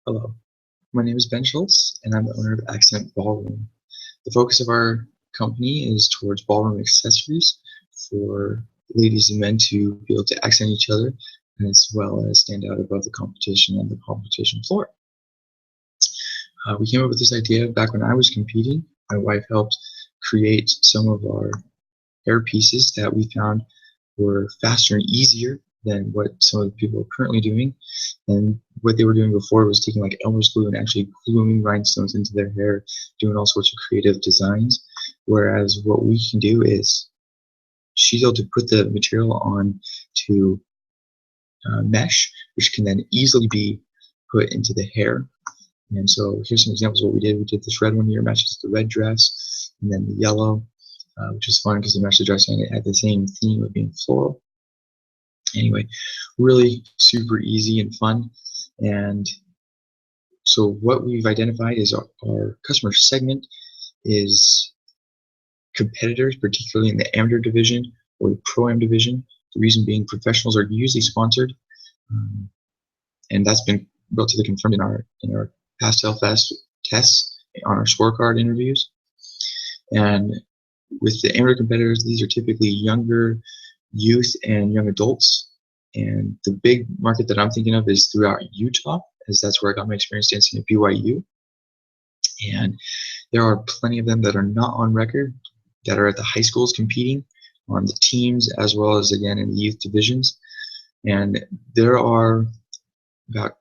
Hello, my name is Ben Schultz, and I'm the owner of Accent Ballroom. The focus of our company is towards ballroom accessories for ladies and men to be able to accent each other, as well as stand out above the competition on the competition floor. We came up with this idea back when I was competing. My wife helped create some of our hair pieces that we found were faster and easier than what some of the people are currently doing. And what they were doing before was taking like Elmer's glue and actually gluing rhinestones into their hair, doing all sorts of creative designs. Whereas what we can do is she's able to put the material on to mesh, which can then easily be put into the hair. And so here's some examples of what we did. We did this red one here, matches the red dress, and then the yellow, which is fun because it matched the dress and it had the same theme of being floral. Anyway, really super easy and fun. And so what we've identified is our customer segment is competitors, particularly in the amateur division or the pro-am division. The reason being professionals are usually sponsored, and that's been relatively confirmed in our past self-test tests on our scorecard interviews. And with the amateur competitors, these are typically younger youth and young adults. And the big market that I'm thinking of is throughout Utah, as that's where I got my experience dancing at BYU. And there are plenty of them that are not on record, that are at the high schools competing on the teams, as well as, again, in the youth divisions. And there are about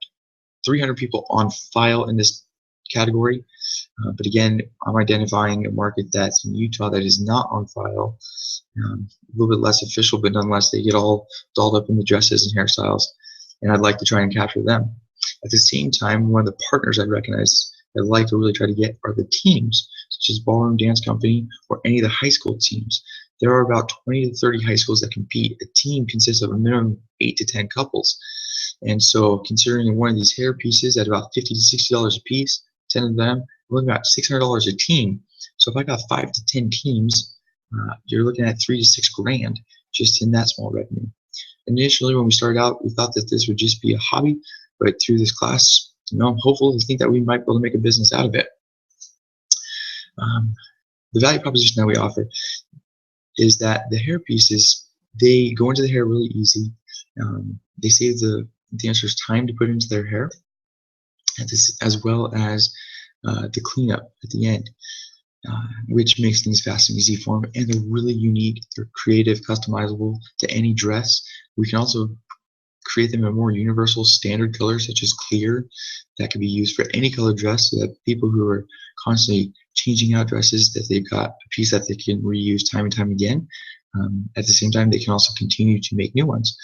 300 people on file in this category. But again, I'm identifying a market that's in Utah that is not on file, a little bit less official, but nonetheless, they get all dolled up in the dresses and hairstyles, and I'd like to try and capture them. At the same time, one of the partners I recognize I'd like to really try to get are the teams, such as Ballroom Dance Company or any of the high school teams. There are about 20 to 30 high schools that compete. A team consists of a minimum 8 to 10 couples. And so considering one of these hair pieces at about $50 to $60 a piece, 10 of them, we're looking at about $600 a team. So if I got 5 to 10 teams, you're looking at $3 to $6 grand just in that small revenue. Initially, when we started out, we thought that this would just be a hobby, but through this class, I'm hopeful to think that we might be able to make a business out of it. The value proposition that we offer is that the hair pieces, they go into the hair really easy. They save the dancers time to put into their hair, as well as the cleanup at the end, which makes things fast and easy for them. And they're really unique. They're creative, customizable to any dress. We can also create them in more universal standard colors, such as clear, that can be used for any color dress, so that people who are constantly changing out dresses, that they've got a piece that they can reuse time and time again. At the same time, they can also continue to make new ones.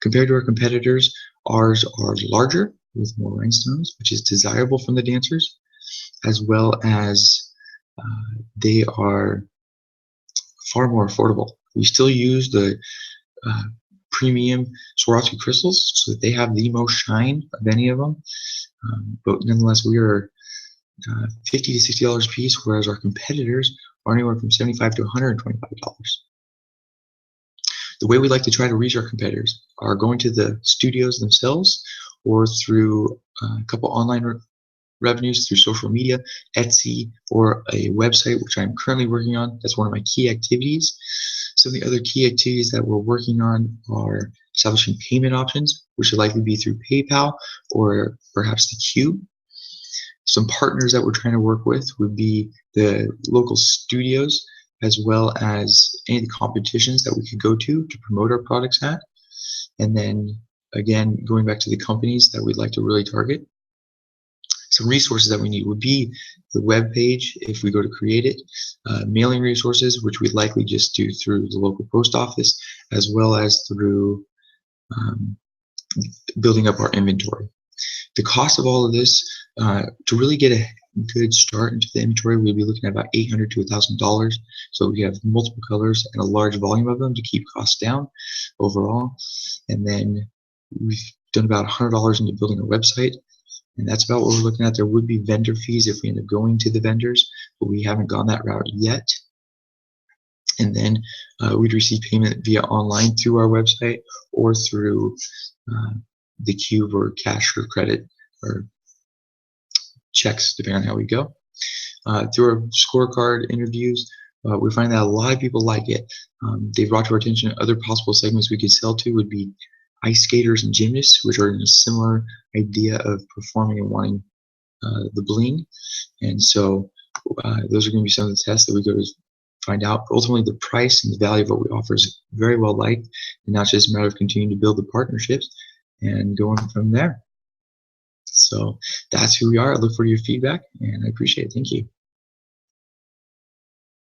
Compared to our competitors, ours are larger with more rhinestones, which is desirable from the dancers, as well as they are far more affordable. We still use the premium Swarovski crystals, so that they have the most shine of any of them. But nonetheless, we are $50 to $60 a piece, whereas our competitors are anywhere from $75 to $125. The way we like to try to reach our competitors are going to the studios themselves, or through a couple online revenues through social media, Etsy, or a website, which I'm currently working on. That's one of my key activities. Some of the other key activities that we're working on are establishing payment options, which would likely be through PayPal or perhaps the Cube. Some partners that we're trying to work with would be the local studios, as well as any of the competitions that we could go to promote our products at. And then again, going back to the companies that we'd like to really target. Some resources that we need would be the web page if we go to create it, mailing resources, which we'd likely just do through the local post office, as well as through building up our inventory. The cost of all of this, to really get a good start into the inventory, we'd be looking at about $800 to $1,000. So we have multiple colors and a large volume of them to keep costs down overall. And then we've done about $100 into building a website. And that's about what we're looking at. There would be vendor fees if we end up going to the vendors, but we haven't gone that route yet. And then we'd receive payment via online through our website or through the Cube or cash or credit or checks, depending on how we go. Through our scorecard interviews, we're finding that a lot of people like it. They've brought to our attention other possible segments we could sell to would be ice skaters and gymnasts, which are in a similar idea of performing and wanting the bling. And so those are going to be some of the tests that we go to find out. But ultimately, the price and the value of what we offer is very well liked, and now it's just a matter of continuing to build the partnerships and going from there. So that's who we are. I look forward to your feedback, and I appreciate it. Thank you.